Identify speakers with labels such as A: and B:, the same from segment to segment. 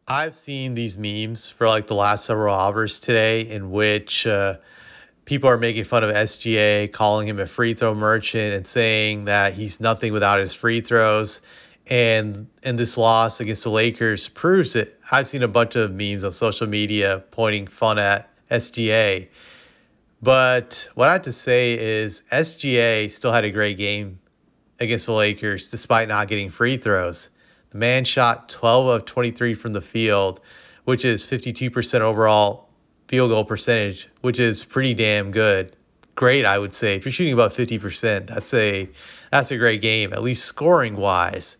A: I've seen these memes for like the last several hours today in which people are making fun of SGA, calling him a free throw merchant and saying that he's nothing without his free throws. And this loss against the Lakers proves it. I've seen a bunch of memes on social media pointing fun at SGA. But what I have to say is SGA still had a great game against the Lakers despite not getting free throws. The man shot 12 of 23 from the field, which is 52% overall field goal percentage, which is pretty damn good. Great, I would say. If you're shooting about 50%, that's a great game, at least scoring wise.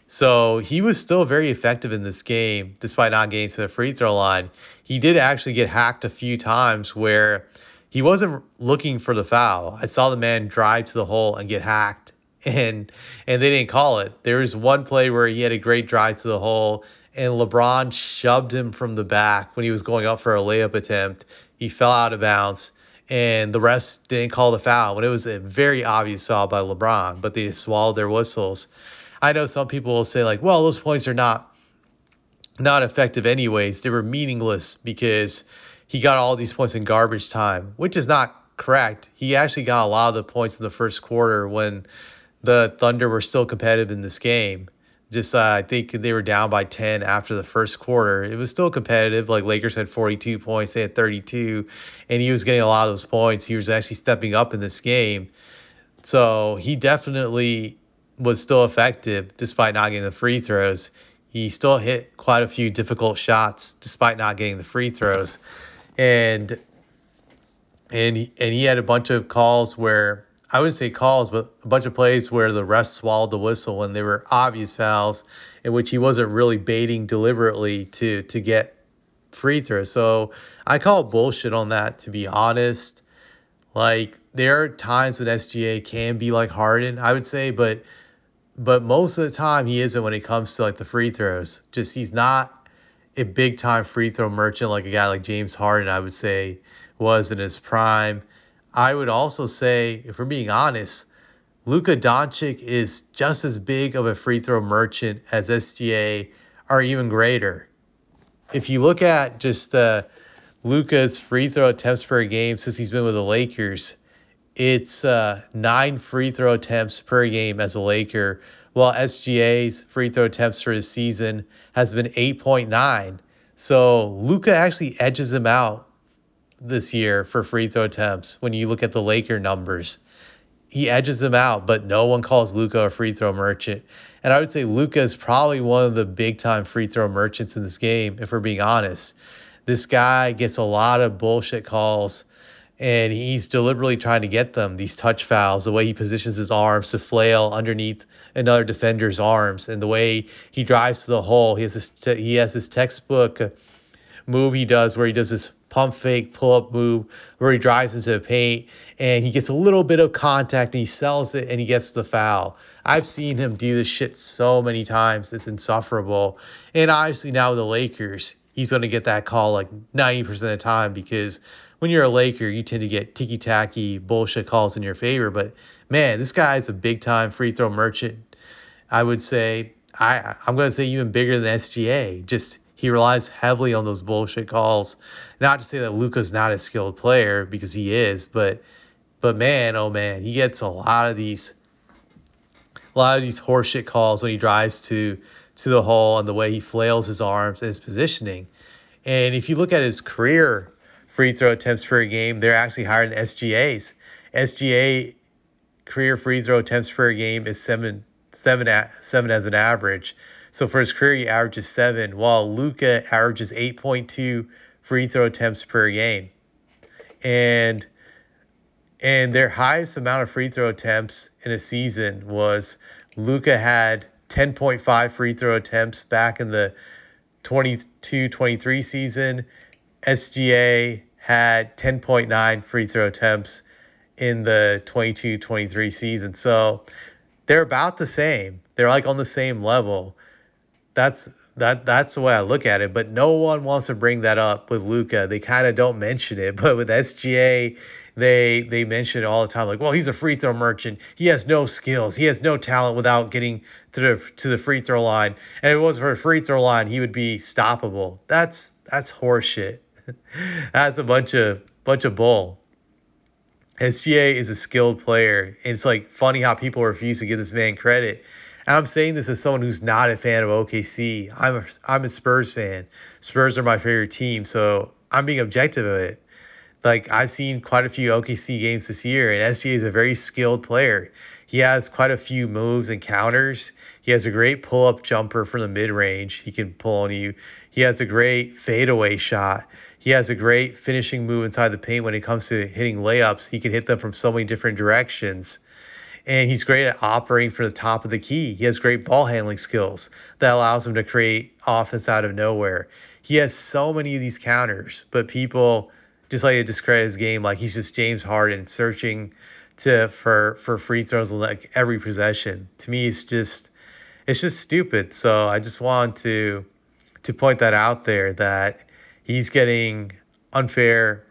A: So he was still very effective in this game, despite not getting to the free throw line. He did actually get hacked a few times where he wasn't looking for the foul. I saw the man drive to the hole and get hacked, and they didn't call it. There was one play where he had a great drive to the hole, and LeBron shoved him from the back when he was going up for a layup attempt. He fell out of bounds, and the refs didn't call the foul when it was a very obvious foul by LeBron, but they just swallowed their whistles. I know some people will say like, well, those points are not effective anyways. They were meaningless because he got all these points in garbage time, which is not correct. He actually got a lot of the points in the first quarter when the Thunder were still competitive in this game. Just I think they were down by 10 after the first quarter. It was still competitive. Like Lakers had 42 points, they had 32, and he was getting a lot of those points. He was actually stepping up in this game. So he definitely was still effective despite not getting the free throws. He still hit quite a few difficult shots despite not getting the free throws. And he had a bunch of calls where I wouldn't say calls, but a bunch of plays where the refs swallowed the whistle when they were obvious fouls in which he wasn't really baiting deliberately to get free throws. So I call bullshit on that, to be honest. Like there are times when SGA can be like Harden, I would say, but most of the time he isn't when it comes to like the free throws. Just he's not a big time free throw merchant like a guy like James Harden, I would say, was in his prime. I would also say, if we're being honest, Luka Doncic is just as big of a free throw merchant as SGA, or even greater. If you look at just Luka's free throw attempts per game since he's been with the Lakers, it's 9 free throw attempts per game as a Laker, while SGA's free throw attempts for his season has been 8.9. So Luka actually edges him out this year for free throw attempts when you look at the Laker numbers. He edges him out, but no one calls Luka a free throw merchant. And I would say Luka is probably one of the big time free throw merchants in this game, if we're being honest. This guy gets a lot of bullshit calls, and he's deliberately trying to get them, these touch fouls, the way he positions his arms to flail underneath another defender's arms, and the way he drives to the hole. He has this textbook move he does where he does this pump fake pull up move where he drives into the paint and he gets a little bit of contact and he sells it and he gets the foul. I've seen him do this shit so many times. It's insufferable. And obviously now with the Lakers, he's going to get that call like 90% of the time because when you're a Laker, you tend to get ticky-tacky bullshit calls in your favor. But man, this guy is a big-time free throw merchant. I would say I'm going to say even bigger than SGA. Just he relies heavily on those bullshit calls. Not to say that Luka's not a skilled player because he is, but man, oh man, he gets a lot of these horseshit calls when he drives to the hole and the way he flails his arms and his positioning. And if you look at his career free throw attempts per game, they're actually higher than SGA's. SGA career free throw attempts per game is seven as an average. So for his career, he averages 7, while Luka averages 8.2 free throw attempts per game. And their highest amount of free throw attempts in a season was Luka had 10.5 free throw attempts back in the 22-23 season. SGA had 10.9 free throw attempts in the 22-23 season. So they're about the same. They're like on the same level. that's that's the way I look at it. But no one wants to bring that up with Luka. They kind of don't mention it. But with SGA, they mention it all the time. Like, well, he's a free throw merchant. He has no skills. He has no talent without getting to the free throw line. And if it wasn't for a free throw line, he would be stoppable. That's horseshit. That's a bunch of bull. SGA is a skilled player. And it's like funny how people refuse to give this man credit. And I'm saying this as someone who's not a fan of OKC. I'm a Spurs fan. Spurs are my favorite team, so I'm being objective of it. Like, I've seen quite a few OKC games this year, and SGA is a very skilled player. He has quite a few moves and counters. He has a great pull-up jumper from the mid-range. He can pull on you. He has a great fadeaway shot. He has a great finishing move inside the paint when it comes to hitting layups. He can hit them from so many different directions. And he's great at operating from the top of the key. He has great ball handling skills that allows him to create offense out of nowhere. He has so many of these counters, but people just like to discredit his game like he's just James Harden searching for free throws like every possession. To me, it's just stupid. So I just want to point that out there, that he's getting unfair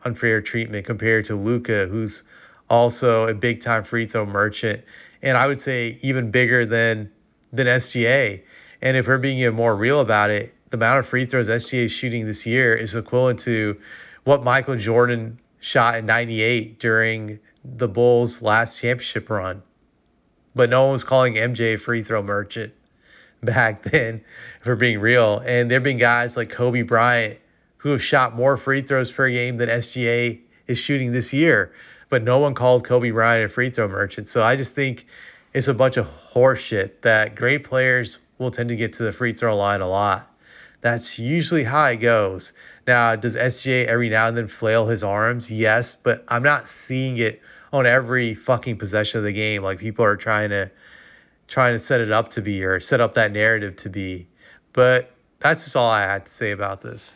A: treatment compared to Luka, who's also a big time free throw merchant, and I would say even bigger than SGA. And if we're being even more real about it, the amount of free throws SGA is shooting this year is equivalent to what Michael Jordan shot in '98 during the Bulls' last championship run. But no one was calling MJ a free throw merchant back then, if we're being real. And there have been guys like Kobe Bryant who have shot more free throws per game than SGA is shooting this year. But no one called Kobe Bryant a free throw merchant. So I just think it's a bunch of horseshit that great players will tend to get to the free throw line a lot. That's usually how it goes. Now, does SGA every now and then flail his arms? Yes, but I'm not seeing it on every fucking possession of the game like people are trying to set it up to be, or set up that narrative to be. But that's just all I had to say about this.